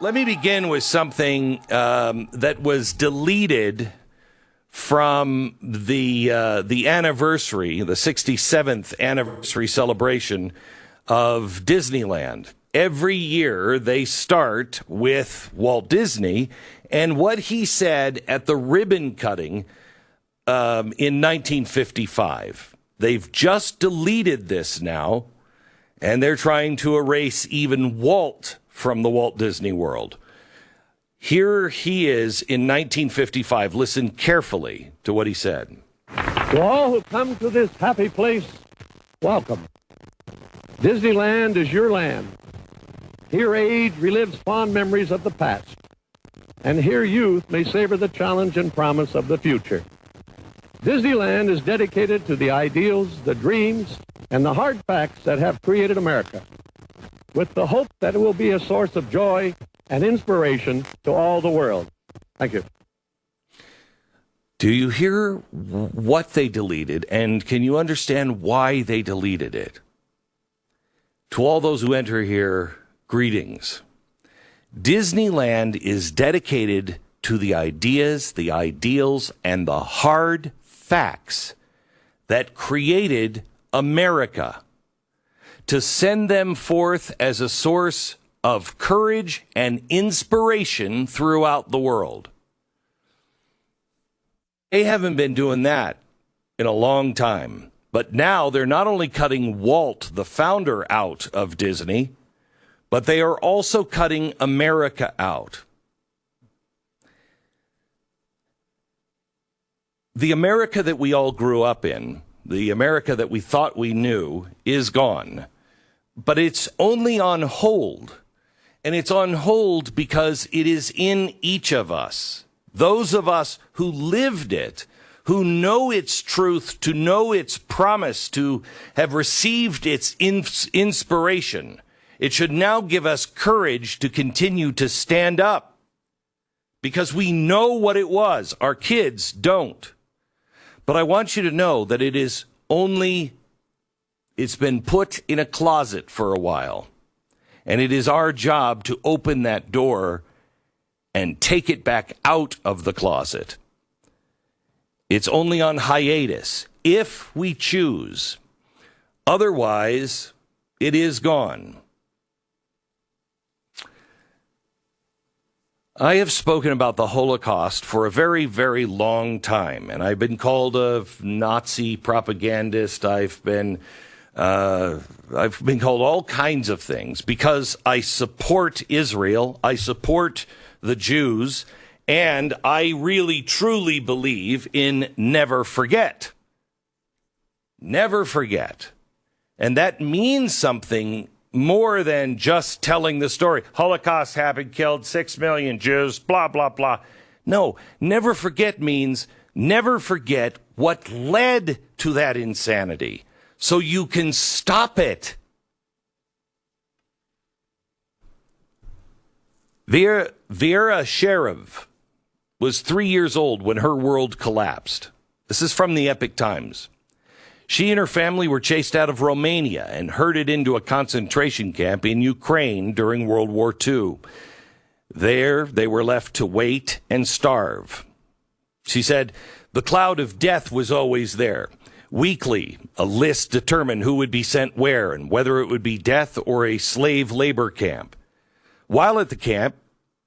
Let me begin with something that was deleted from the anniversary, the 67th anniversary celebration of Disneyland. Every year they start with Walt Disney and what he said at the ribbon cutting in 1955. They've just deleted this now, and they're trying to erase even Walt from the Walt Disney World. Here he is in 1955. Listen carefully to what he said. To all who come to this happy place, welcome. Disneyland is your land. Here age relives fond memories of the past. And here youth may savor the challenge and promise of the future. Disneyland is dedicated to the ideals, the dreams, and the hard facts that have created America, with the hope that it will be a source of joy and inspiration to all the world. Thank you. Do you hear what they deleted, and can you understand why they deleted it? To all those who enter here, greetings. Disneyland is dedicated to the ideas, the ideals, and the hard facts that created America, to send them forth as a source of courage and inspiration throughout the world. They haven't been doing that in a long time, but now they're not only cutting Walt, the founder, out of Disney, but they are also cutting America out. The America that we all grew up in, the America that we thought we knew, is gone. But it's only on hold. And it's on hold because it is in each of us. Those of us who lived it, who know its truth, to know its promise, to have received its inspiration. It should now give us courage to continue to stand up because we know what it was. Our kids don't. But I want you to know that it's been put in a closet for a while. And it is our job to open that door and take it back out of the closet. It's only on hiatus if we choose. Otherwise, it is gone. I have spoken about the Holocaust for a very, very long time, and I've been called a Nazi propagandist. I've been called all kinds of things because I support Israel, I support the Jews, and I really, truly believe in never forget. Never forget. And that means something more than just telling the story. Holocaust happened, killed 6 million Jews, blah, blah, blah. No, never forget means never forget what led to that insanity so you can stop it. Vera Sheriff was 3 years old when her world collapsed. This is from the Epic Times. She and her family were chased out of Romania and herded into a concentration camp in Ukraine during World War II. There, they were left to wait and starve. She said, the cloud of death was always there. Weekly, a list determined who would be sent where and whether it would be death or a slave labor camp. While at the camp,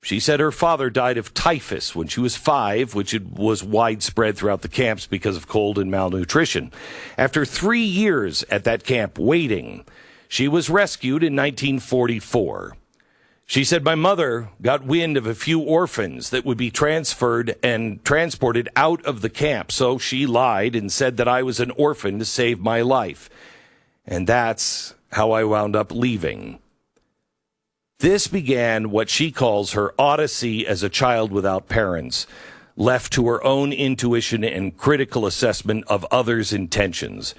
she said her father died of typhus when she was 5, which was widespread throughout the camps because of cold and malnutrition. After 3 years at that camp waiting, she was rescued in 1944. She said, my mother got wind of a few orphans that would be transferred and transported out of the camp, so she lied and said that I was an orphan to save my life. And that's how I wound up leaving. This began what she calls her odyssey as a child without parents, left to her own intuition and critical assessment of others' intentions.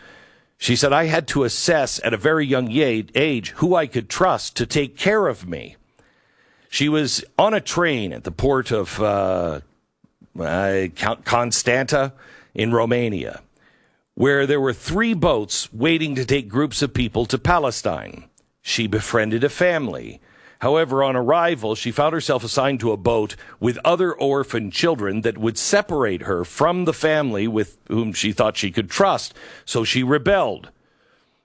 She said, I had to assess at a very young age who I could trust to take care of me. She was on a train at the port of Constanta in Romania, where there were 3 boats waiting to take groups of people to Palestine. She befriended a family. However, on arrival, she found herself assigned to a boat with other orphan children that would separate her from the family with whom she thought she could trust, so she rebelled.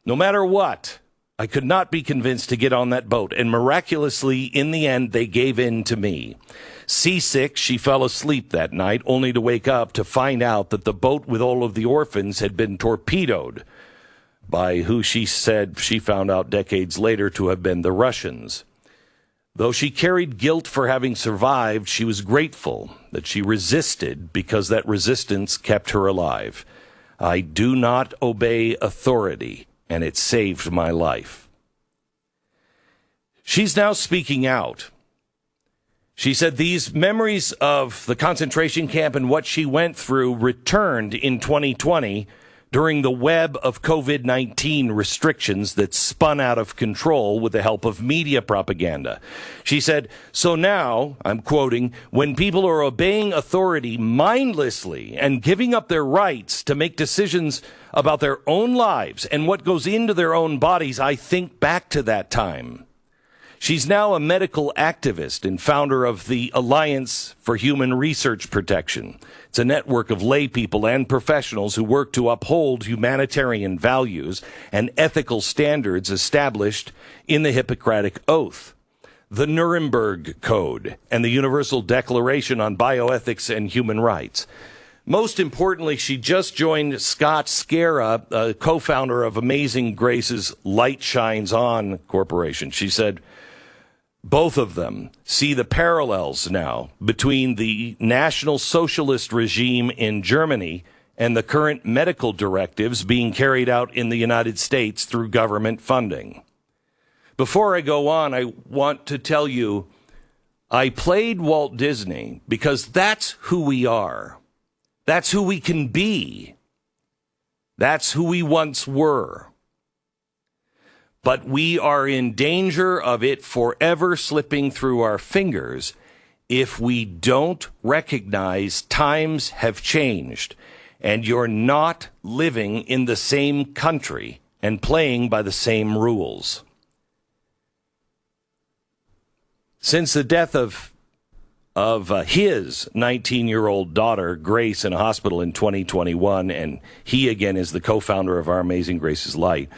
No matter what, I could not be convinced to get on that boat, and miraculously, in the end, they gave in to me. Seasick, she fell asleep that night, only to wake up to find out that the boat with all of the orphans had been torpedoed by who she said she found out decades later to have been the Russians. Though she carried guilt for having survived, she was grateful that she resisted because that resistance kept her alive. I do not obey authority, and it saved my life. She's now speaking out. She said these memories of the concentration camp and what she went through returned in 2020 during the web of COVID-19 restrictions that spun out of control with the help of media propaganda. She said, so now, I'm quoting, when people are obeying authority mindlessly and giving up their rights to make decisions about their own lives and what goes into their own bodies, I think back to that time. She's now a medical activist and founder of the Alliance for Human Research Protection. It's a network of lay people and professionals who work to uphold humanitarian values and ethical standards established in the Hippocratic Oath, the Nuremberg Code, and the Universal Declaration on Bioethics and Human Rights. Most importantly, she just joined Scott Scara, a co-founder of Amazing Grace's Light Shines On Corporation. She said, both of them see the parallels now between the National Socialist regime in Germany and the current medical directives being carried out in the United States through government funding. Before I go on, I want to tell you, I played Walt Disney because that's who we are. That's who we can be. That's who we once were. But we are in danger of it forever slipping through our fingers if we don't recognize times have changed and you're not living in the same country and playing by the same rules. Since the death of his 19-year-old daughter, Grace, in a hospital in 2021, and he, again, is the co-founder of Our Amazing Grace's Light,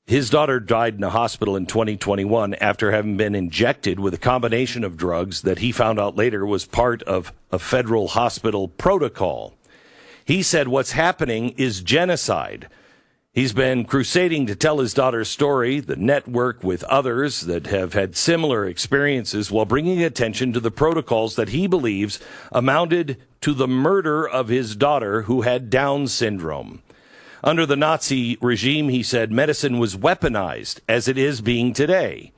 his daughter died in a hospital in 2021 after having been injected with a combination of drugs that he found out later was part of a federal hospital protocol. He said what's happening is genocide. He's been crusading to tell his daughter's story, the network with others that have had similar experiences, while bringing attention to the protocols that he believes amounted to the murder of his daughter who had Down syndrome. Under the Nazi regime, he said, medicine was weaponized, as it is being today.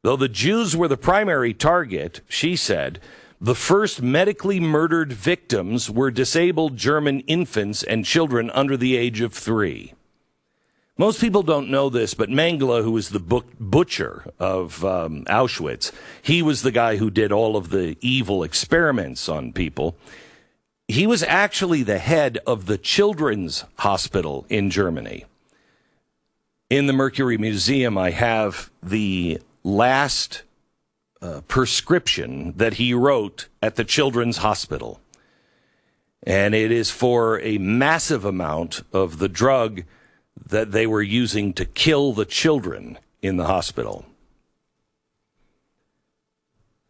Though the Jews were the primary target, she said, the first medically murdered victims were disabled German infants and children under the age of 3. Most people don't know this, but Mengele, who was the butcher of Auschwitz, he was the guy who did all of the evil experiments on people. He was actually the head of the children's hospital in Germany. In the Mercury Museum, I have the last prescription that he wrote at the children's hospital. And it is for a massive amount of the drug that they were using to kill the children in the hospital.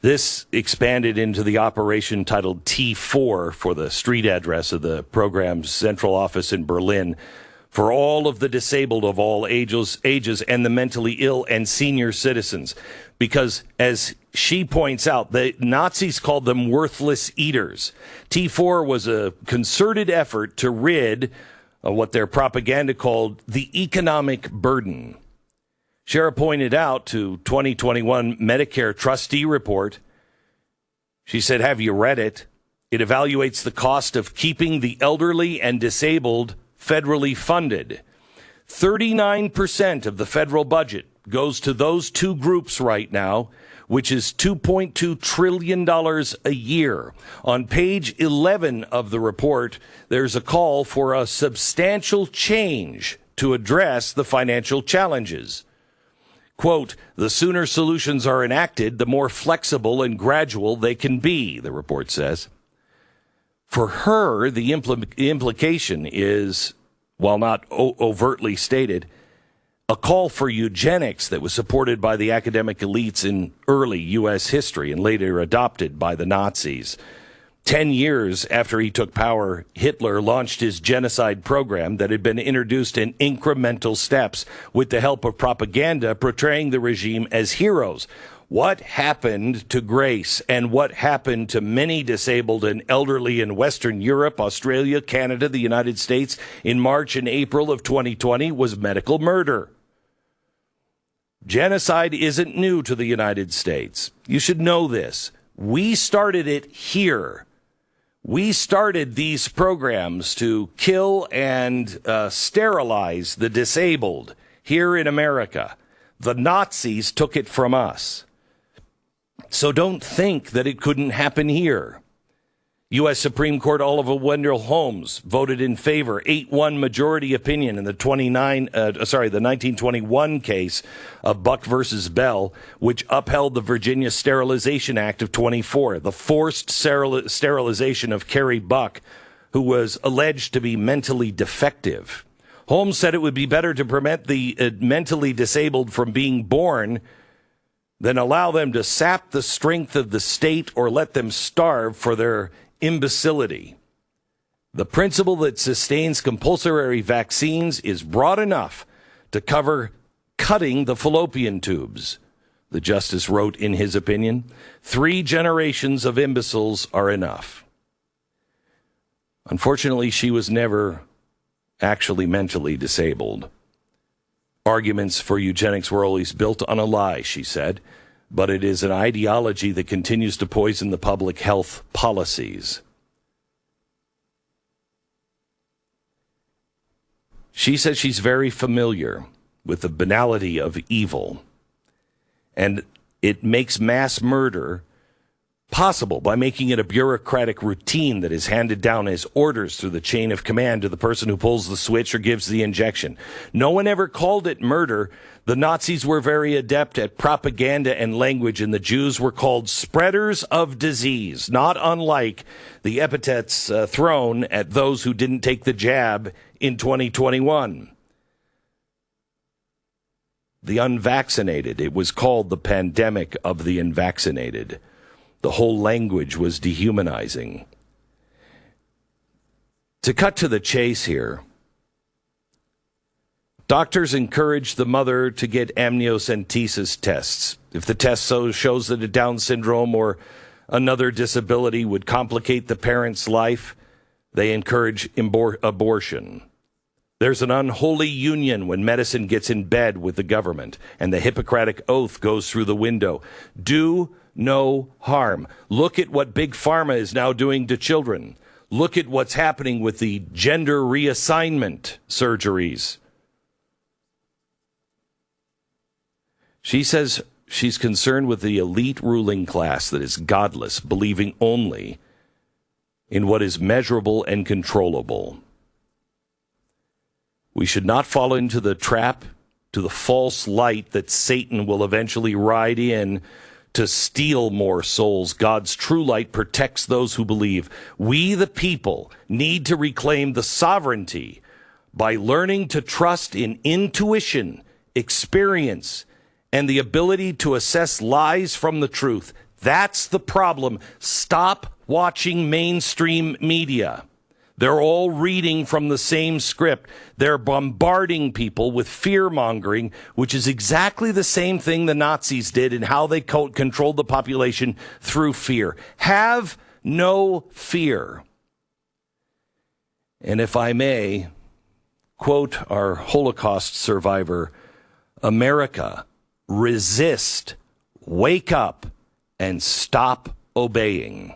This expanded into the operation titled T4 for the street address of the program's central office in Berlin for all of the disabled of all ages and the mentally ill and senior citizens. Because, as she points out, the Nazis called them worthless eaters. T4 was a concerted effort to rid what their propaganda called the economic burden. Shara pointed out to 2021 Medicare trustee report. She said, have you read it? It evaluates the cost of keeping the elderly and disabled federally funded. 39% of the federal budget goes to those two groups right now, which is $2.2 trillion a year. On page 11 of the report, there's a call for a substantial change to address the financial challenges. Quote, the sooner solutions are enacted, the more flexible and gradual they can be, the report says. For her, the implication is, while not overtly stated, a call for eugenics that was supported by the academic elites in early U.S. history and later adopted by the Nazis. 10 years after he took power, Hitler launched his genocide program that had been introduced in incremental steps with the help of propaganda portraying the regime as heroes. What happened to Grace and what happened to many disabled and elderly in Western Europe, Australia, Canada, the United States in March and April of 2020 was medical murder. Genocide isn't new to the United States. You should know this. We started it here. We started these programs to kill and sterilize the disabled here in America. The Nazis took it from us. So don't think that it couldn't happen here. U.S. Supreme Court Oliver Wendell Holmes voted in favor, 8-1 majority opinion in the 1921 case of Buck versus Bell, which upheld the Virginia Sterilization Act of 24, the forced sterilization of Carrie Buck, who was alleged to be mentally defective. Holmes said it would be better to prevent the mentally disabled from being born than allow them to sap the strength of the state or let them starve for their imbecility. The principle that sustains compulsory vaccines is broad enough to cover cutting the fallopian tubes, the justice wrote in his opinion. 3 generations of imbeciles are enough. Unfortunately, she was never actually mentally disabled. Arguments for eugenics were always built on a lie, she said, but it is an ideology that continues to poison the public health policies. She says she's very familiar with the banality of evil, and it makes mass murder possible by making it a bureaucratic routine that is handed down as orders through the chain of command to the person who pulls the switch or gives the injection. No one ever called it murder. The Nazis were very adept at propaganda and language, and the Jews were called spreaders of disease, not unlike the epithets thrown at those who didn't take the jab in 2021. The unvaccinated, it was called the pandemic of the unvaccinated. The whole language was dehumanizing. To cut to the chase here, doctors encourage the mother to get amniocentesis tests. If the test shows that a Down syndrome or another disability would complicate the parent's life, they encourage abortion. There's an unholy union when medicine gets in bed with the government and the Hippocratic Oath goes through the window. Do no harm. Look at what Big Pharma is now doing to children. Look at what's happening with the gender reassignment surgeries. She says she's concerned with the elite ruling class that is godless, believing only in what is measurable and controllable. We should not fall into the trap, to the false light that Satan will eventually ride in to steal more souls. God's true light protects those who believe. We, the people, need to reclaim the sovereignty by learning to trust in intuition, experience, and the ability to assess lies from the truth. That's the problem. Stop watching mainstream media. They're all reading from the same script. They're bombarding people with fear-mongering, which is exactly the same thing the Nazis did in how they controlled the population through fear. Have no fear. And if I may quote our Holocaust survivor, America, resist, wake up, and stop obeying.